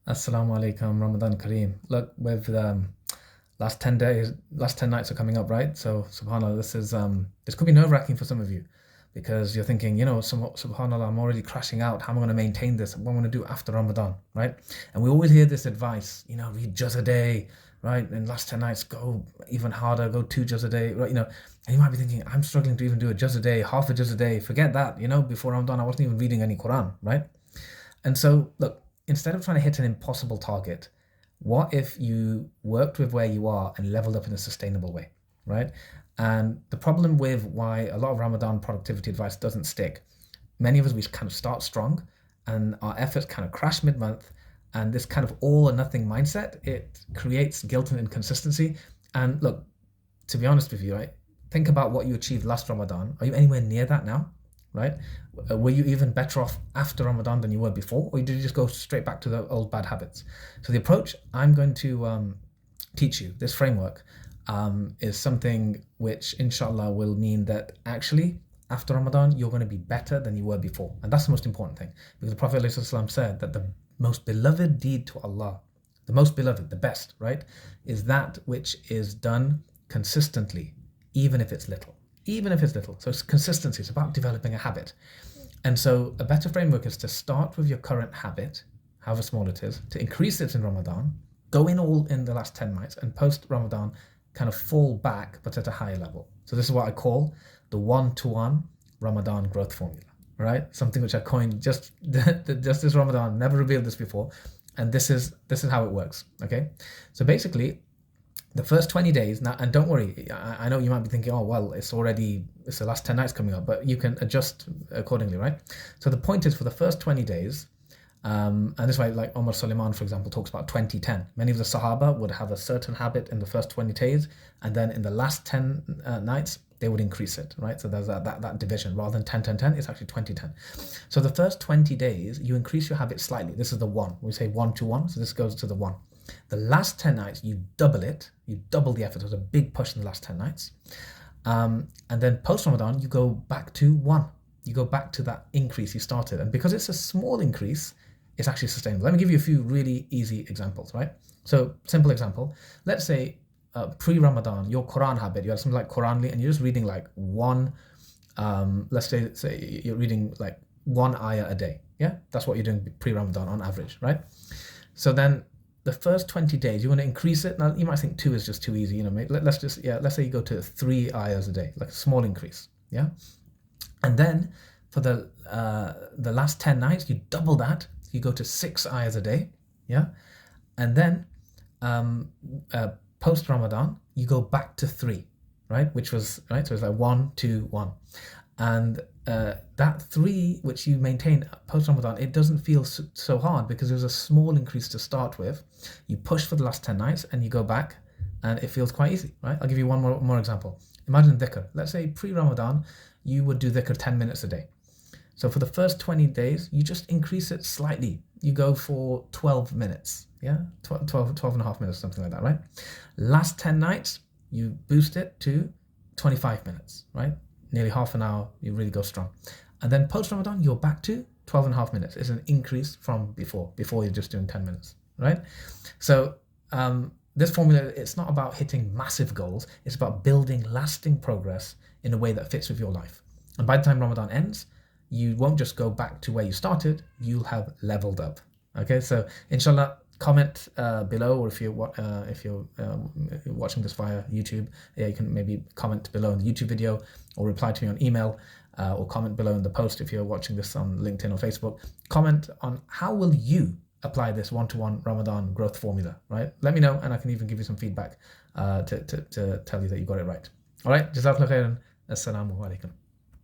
Assalamu alaikum, Ramadan Kareem. Look, with last 10 days, last 10 nights are coming up, right? So, subhanAllah, this could be nerve-wracking for some of you because you're thinking, subhanAllah, I'm already crashing out. How am I going to maintain this? What am I going to do after Ramadan, right? And we always hear this advice, read juz a day, right? And last 10 nights, go even harder, go 2 juz a day, right? And you might be thinking, I'm struggling to even do a juz a day, half a juz a day. Forget that, before Ramadan, I wasn't even reading any Quran, right? And so, look, instead of trying to hit an impossible target, what if you worked with where you are and leveled up in a sustainable way, right? And the problem with why a lot of Ramadan productivity advice doesn't stick, many of us, we kind of start strong and our efforts kind of crash mid-month, and this kind of all or nothing mindset, it creates guilt and inconsistency. And look, to be honest with you, right, think about what you achieved last Ramadan. Are you anywhere near that now? Right? Were you even better off after Ramadan than you were before, or did you just go straight back to the old bad habits? So the approach I'm going to teach you, this framework, is something which inshallah will mean that actually after Ramadan you're going to be better than you were before. And that's the most important thing, because the Prophet ﷺ said that the most beloved deed to Allah, the most beloved, the best, right, is that which is done consistently, even if it's little. Even if it's little. So it's consistency. It's about developing a habit. And so a better framework is to start with your current habit, however small it is, to increase it in Ramadan, go in all in the last 10 nights, and post Ramadan kind of fall back, but at a higher level. So this is what I call the 1-to-1 Ramadan growth formula, right? Something which I coined just this Ramadan, never revealed this before. And this is how it works, okay? So basically, the first 20 days now, and don't worry, I know you might be thinking, oh well, it's the last 10 nights coming up, but you can adjust accordingly, right? So the point is, for the first 20 days, and this is why, like Umar Sulaiman, for example, talks about 20-10. Many of the Sahaba would have a certain habit in the first 20 days, and then in the last 10 nights they would increase it, right? So there's that division. Rather than 10-10-10, it's actually 20-10. So the first 20 days you increase your habit slightly. This is the 1. We say 1-to-1, so this goes to the 1. The last 10 nights, you double it. You double the effort. There's a big push in the last 10 nights. And then post-Ramadan, you go back to 1. You go back to that increase you started. And because it's a small increase, it's actually sustainable. Let me give you a few really easy examples, right? So, simple example. Let's say pre-Ramadan, your Quran habit, you have something like Quranly, and you're just reading like one, let's say you're reading like 1 ayah a day. Yeah? That's what you're doing pre-Ramadan on average, right? So then, the first 20 days, you want to increase it. Now, you might think 2 is just too easy. Let's say you go to 3 ayahs a day, like a small increase. Yeah. And then for the last 10 nights, you double that. You go to 6 ayahs a day. Yeah. And then post Ramadan, you go back to 3, right? Which was, right? So it's like 1, 2, 1. And that 3, which you maintain post-Ramadan, it doesn't feel so hard because there's a small increase to start with. You push for the last 10 nights and you go back and it feels quite easy, right? I'll give you one more example. Imagine dhikr. Let's say pre-Ramadan, you would do dhikr 10 minutes a day. So for the first 20 days, you just increase it slightly. You go for 12 minutes, yeah? 12 and a half minutes, something like that, right? Last 10 nights, you boost it to 25 minutes, right? Nearly half an hour, you really go strong. And then post-Ramadan, you're back to 12 and a half minutes. It's an increase from before you're just doing 10 minutes, right? So this formula, it's not about hitting massive goals. It's about building lasting progress in a way that fits with your life. And by the time Ramadan ends, you won't just go back to where you started, you'll have leveled up. Okay, so inshallah, comment below, or if you're watching this via YouTube, you can maybe comment below in the YouTube video, or reply to me on email, or comment below in the post if you're watching this on LinkedIn or Facebook. Comment on how will you apply this 1-to-1 Ramadan growth formula, right? Let me know, and I can even give you some feedback to tell you that you got it right. All right, Jazakallah khairan. Assalamu alaikum.